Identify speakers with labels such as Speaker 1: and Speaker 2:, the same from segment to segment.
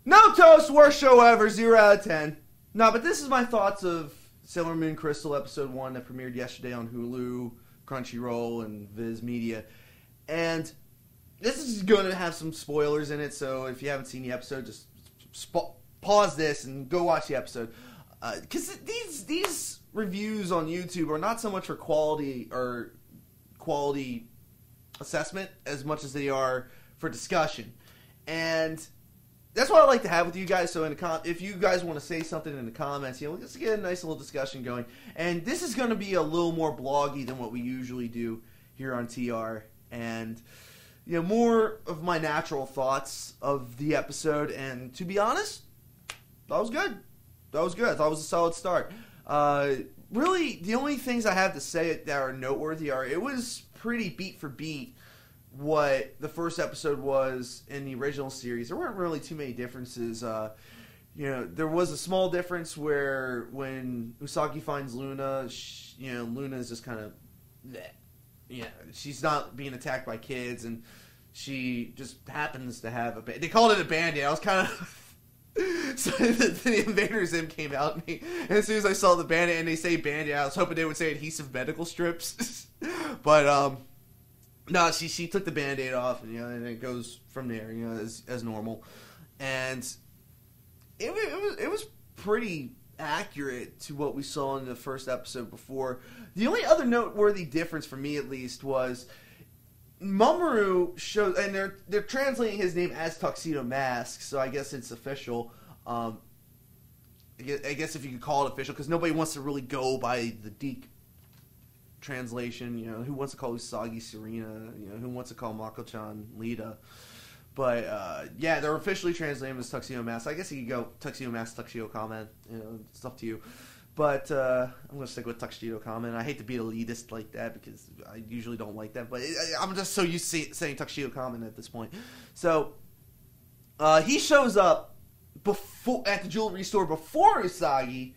Speaker 1: No toast, worst show ever, 0 out of 10. No, but this is my thoughts of Sailor Moon Crystal Episode 1 that premiered yesterday on Hulu, Crunchyroll, and Viz Media. And this is going to have some spoilers in it, so if you haven't seen the episode, just pause this and go watch the episode. Because these reviews on YouTube are not so much for quality assessment as much as they are for discussion. And that's what I like to have with you guys. So if you guys want to say something in the comments, let's get a nice little discussion going. And this is going to be a little more bloggy than what we usually do here on TR. And, more of my natural thoughts of the episode. And to be honest, that was good. I thought it was a solid start. Really, the only things I have to say that are noteworthy are it was pretty beat for beat what the first episode was in the original series. There weren't really too many differences. There was a small difference where when Usagi finds Luna, Luna is just kind of, she's not being attacked by kids, and she just happens to have they called it a Band-Aid. I was kind of... So the Invader Zim came out at me, and as soon as I saw the Band-Aid and they say Band-Aid, I was hoping they would say adhesive medical strips. But no, she took the Band-Aid off, and it goes from there, as normal. And it was pretty accurate to what we saw in the first episode before. The only other noteworthy difference for me, at least, was Mamoru shows, and they're translating his name as Tuxedo Mask, so I guess it's official. I guess if you could call it official, because nobody wants to really go by the Deke translation. Who wants to call Usagi Serena? Who wants to call Mako-chan Lita? But they're officially translating him as Tuxedo Mask. I guess you could go Tuxedo Mask, Tuxedo Comment. It's up to you. But I'm going to stick with Tuxedo Comment. I hate to be elitist like that because I usually don't like that. But I'm just so used to saying Tuxedo Comment at this point. So he shows up at the jewelry store before Usagi,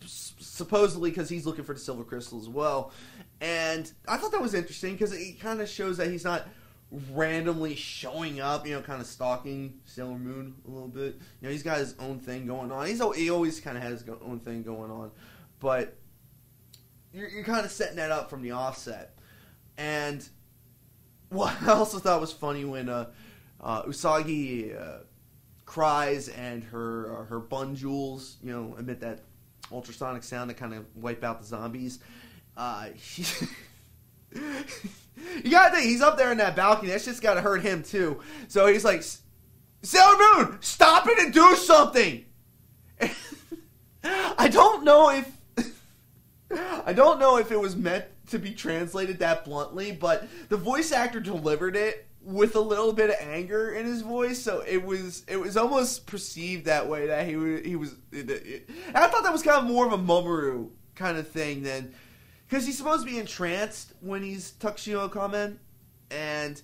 Speaker 1: supposedly because he's looking for the silver crystal as well. And I thought that was interesting because it kind of shows that he's not randomly showing up, kind of stalking Sailor Moon a little bit. He's got his own thing going on. He always kind of has his own thing going on. But you're kind of setting that up from the offset. And what I also thought was funny when Usagi cries and her bun jewels, emit that ultrasonic sound that kind of wipe out the zombies. You gotta think, he's up there in that balcony. That shit's gotta hurt him too. So he's like, Sailor Moon, stop it and do something! I don't know if it was meant to be translated that bluntly, but the voice actor delivered it with a little bit of anger in his voice, so it was almost perceived that way, that he was. I thought that was kind of more of a Mamoru kind of thing than. Because he's supposed to be entranced when he's Tuxedo Comment, and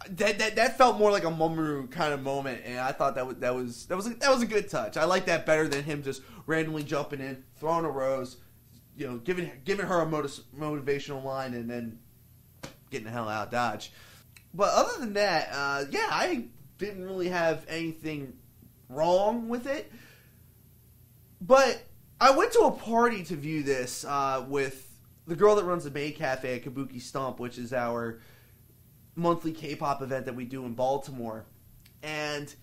Speaker 1: that felt more like a Mamoru kind of moment, and I thought that was a good touch. I like that better than him just randomly jumping in, throwing a rose, giving her a motivational line, and then getting the hell out of Dodge. But other than that, I didn't really have anything wrong with it, but I went to a party to view this with the girl that runs the Maid Cafe at Kabuki Stomp, which is our monthly K-pop event that we do in Baltimore. And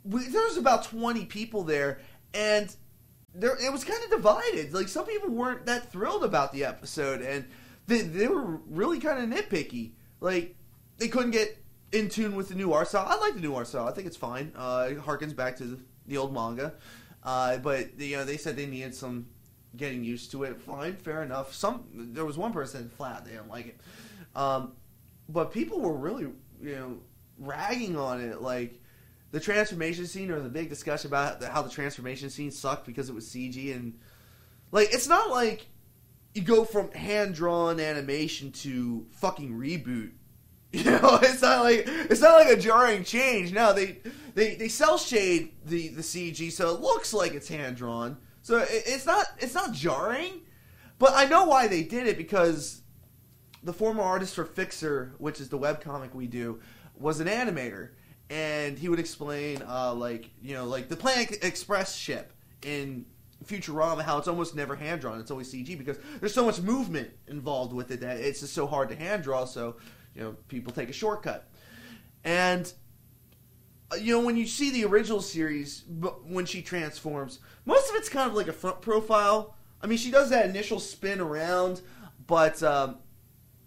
Speaker 1: there was about 20 people there, and it was kind of divided. Like, some people weren't that thrilled about the episode, and they were really kind of nitpicky. Like, they couldn't get in tune with the new art style. I like the new art style. I think it's fine. It harkens back to the old manga. But they said they needed some getting used to it. Fine, fair enough. There was one person flat, they didn't like it. But people were really, ragging on it. Like, the transformation scene, there was a big discussion about how the transformation scene sucked because it was CG, and like, it's not like you go from hand-drawn animation to fucking reboot. It's not like a jarring change. No, they cell shade the CG so it looks like it's hand drawn. So it's not jarring, but I know why they did it, because the former artist for Fixer, which is the webcomic we do, was an animator, and he would explain, like the Planet Express ship in Futurama, how it's almost never hand drawn. It's always CG because there's so much movement involved with it that it's just so hard to hand draw. So people take a shortcut. And when you see the original series, when she transforms, most of it's kind of like a front profile. I mean, she does that initial spin around, but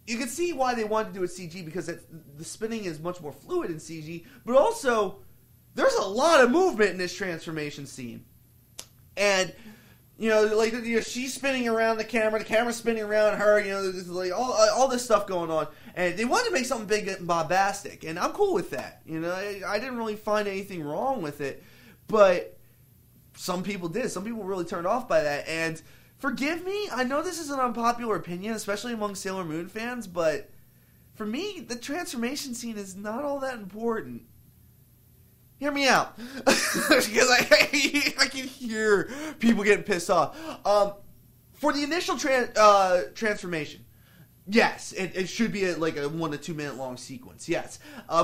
Speaker 1: you can see why they wanted to do it CG, because the spinning is much more fluid in CG. But also, there's a lot of movement in this transformation scene. And, she's spinning around the camera's spinning around her, there's like all this stuff going on. And they wanted to make something big and bombastic, and I'm cool with that. I didn't really find anything wrong with it, but some people did. Some people were really turned off by that, and forgive me, I know this is an unpopular opinion, especially among Sailor Moon fans, but for me, the transformation scene is not all that important. Hear me out, because I can hear people getting pissed off. For the initial transformation, yes, it should be like a 1 to 2 minute long sequence. Yes,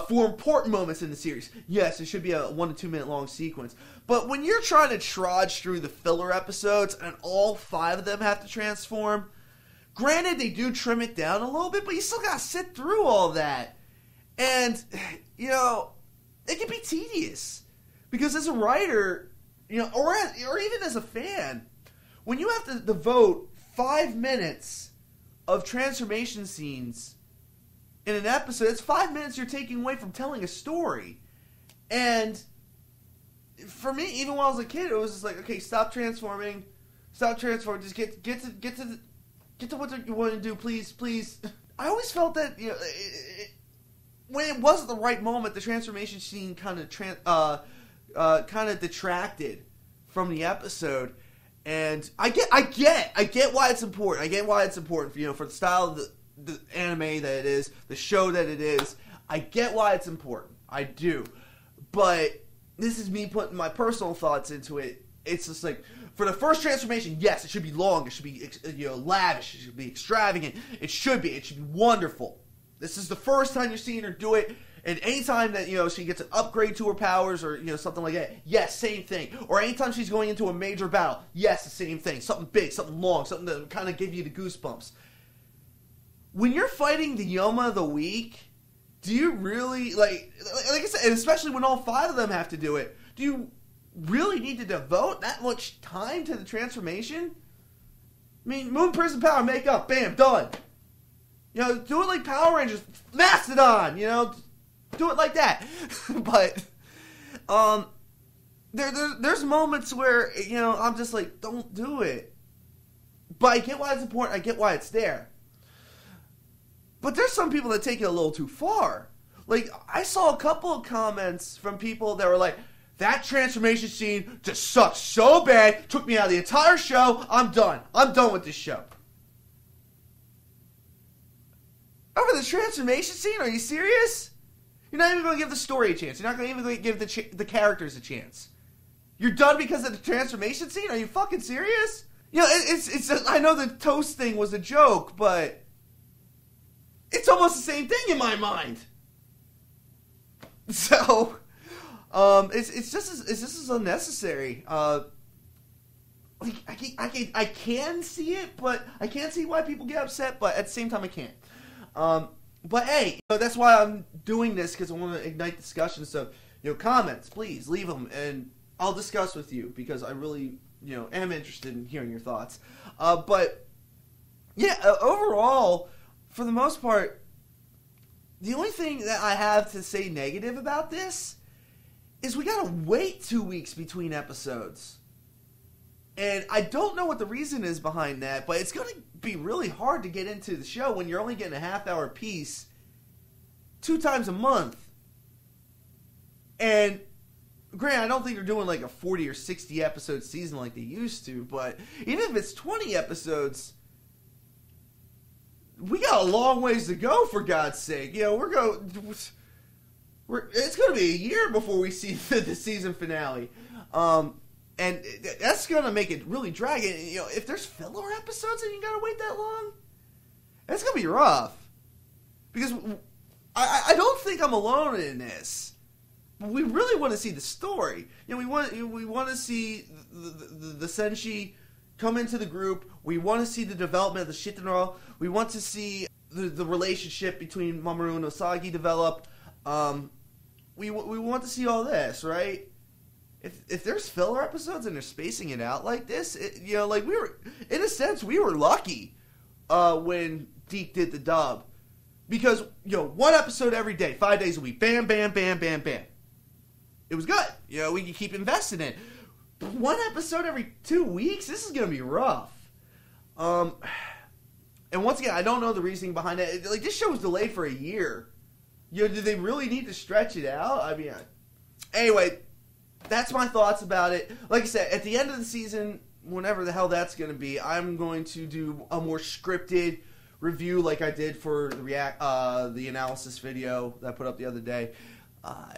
Speaker 1: for important moments in the series, yes, it should be a 1 to 2 minute long sequence. But when you're trying to trudge through the filler episodes and all 5 of them have to transform, granted they do trim it down a little bit, but you still gotta sit through all that, and it can be tedious, because as a writer, or even as a fan, when you have to devote 5 minutes of transformation scenes in an episode, it's 5 minutes you're taking away from telling a story. And for me, even when I was a kid, it was just like, okay, stop transforming, just get to what you want to do, please. I always felt that when it wasn't the right moment, the transformation scene kind of detracted from the episode. And I get why it's important. I get why it's important for the style of the anime that it is, the show that it is. I get why it's important. I do. But this is me putting my personal thoughts into it. It's just like, for the first transformation, yes, it should be long. It should be lavish. It should be extravagant. It should be wonderful. This is the first time you're seeing her do it, and anytime that, she gets an upgrade to her powers or, something like that, yes, same thing. Or anytime she's going into a major battle, yes, the same thing. Something big, something long, something that kind of give you the goosebumps. When you're fighting the Yoma of the Week, do you really, like I said, and especially when all 5 of them have to do it, do you really need to devote that much time to the transformation? I mean, Moon Prison Power, makeup, bam, done. Do it like Power Rangers, Mastodon, do it like that. But, there's moments where, I'm just like, don't do it. But I get why it's important, I get why it's there. But there's some people that take it a little too far. Like, I saw a couple of comments from people that were like, that transformation scene just sucks so bad, took me out of the entire show, I'm done with this show. Over the transformation scene? Are you serious? You're not even going to give the story a chance. You're not even going to give the characters a chance. You're done because of the transformation scene? Are you fucking serious? It's I know the toast thing was a joke, but it's almost the same thing in my mind. So, it's just as unnecessary. I can see it, but I can't see why people get upset. But at the same time, I can't. But hey, that's why I'm doing this, because I want to ignite discussion. So, comments, please leave them, and I'll discuss with you, because I really, am interested in hearing your thoughts. But yeah, overall, for the most part, the only thing that I have to say negative about this is we gotta wait 2 weeks between episodes. And I don't know what the reason is behind that, but it's going to be really hard to get into the show when you're only getting a half-hour piece 2 times a month. And granted, I don't think they're doing like a 40 or 60 episode season like they used to, but even if it's 20 episodes, we got a long ways to go, for God's sake. It's going to be a year before we see the season finale. And that's going to make it really drag it. If there's filler episodes and you got to wait that long, that's going to be rough. Because I don't think I'm alone in this. But we really want to see the story. We want to see the Senshi come into the group. We want to see the development of the Shitenro. We want to see the relationship between Mamoru and Osagi develop. We want to see all this, right? If there's filler episodes and they're spacing it out like this, like we were, in a sense, we were lucky when Deke did the dub. Because, one episode every day, 5 days a week, bam, bam, bam, bam, bam. It was good. We could keep investing in it. But one episode every 2 weeks, this is going to be rough. And once again, I don't know the reasoning behind it. Like, this show was delayed for a year. Did they really need to stretch it out? I mean, anyway, that's my thoughts about it. Like I said, at the end of the season, whenever the hell that's going to be, I'm going to do a more scripted review like I did for the analysis video that I put up the other day. I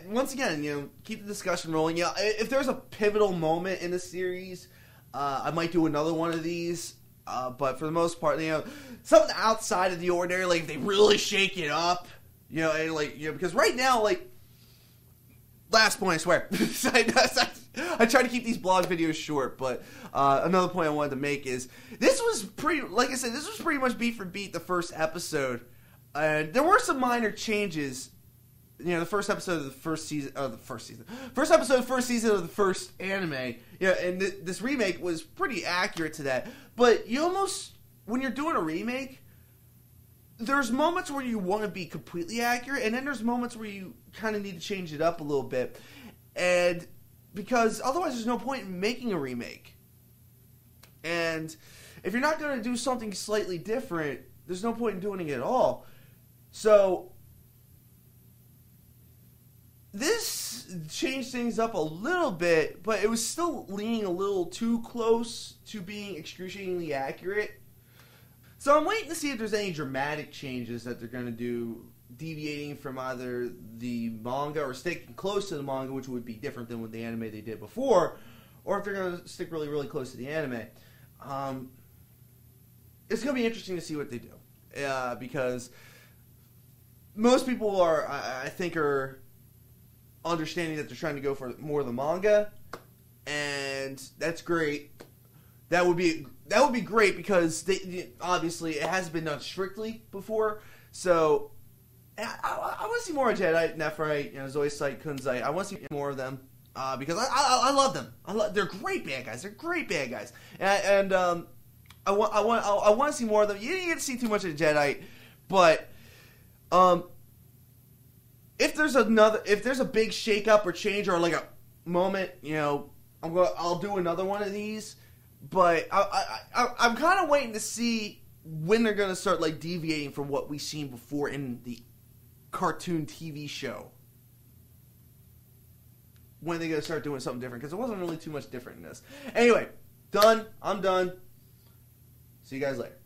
Speaker 1: once again, keep the discussion rolling. If there's a pivotal moment in the series, I might do another one of these. But for the most part, something outside of the ordinary, like if they really shake it up, because right now, like, last point, I swear, I try to keep these blog videos short, but another point I wanted to make is this was like I said, this was pretty much beat for beat the first episode, and there were some minor changes. The first episode of the first season of the first season of the first anime, and this remake was pretty accurate to that. But you almost, when you're doing a remake, there's moments where you want to be completely accurate, and then there's moments where you kind of need to change it up a little bit, and because otherwise there's no point in making a remake. And if you're not going to do something slightly different, there's no point in doing it at all. So this changed things up a little bit, but it was still leaning a little too close to being excruciatingly accurate. So I'm waiting to see if there's any dramatic changes that they're going to do, deviating from either the manga or sticking close to the manga, which would be different than with the anime they did before, or if they're going to stick really, really close to the anime. It's going to be interesting to see what they do, because most people I think are understanding that they're trying to go for more of the manga, and that's great. That would be great because obviously it hasn't been done strictly before. So I want to see more of Jadeite, Nephrite, Zoisite, Kunzite. I want to see more of them because I love them. They're great bad guys. They're great bad guys, and I want to see more of them. You didn't get to see too much of Jadeite, but if there's a big shake up or change or like a moment, I'll do another one of these. But I'm kind of waiting to see when they're going to start like deviating from what we've seen before in the cartoon TV show. When they're going to start doing something different, because it wasn't really too much different in this. Anyway, done. I'm done. See you guys later.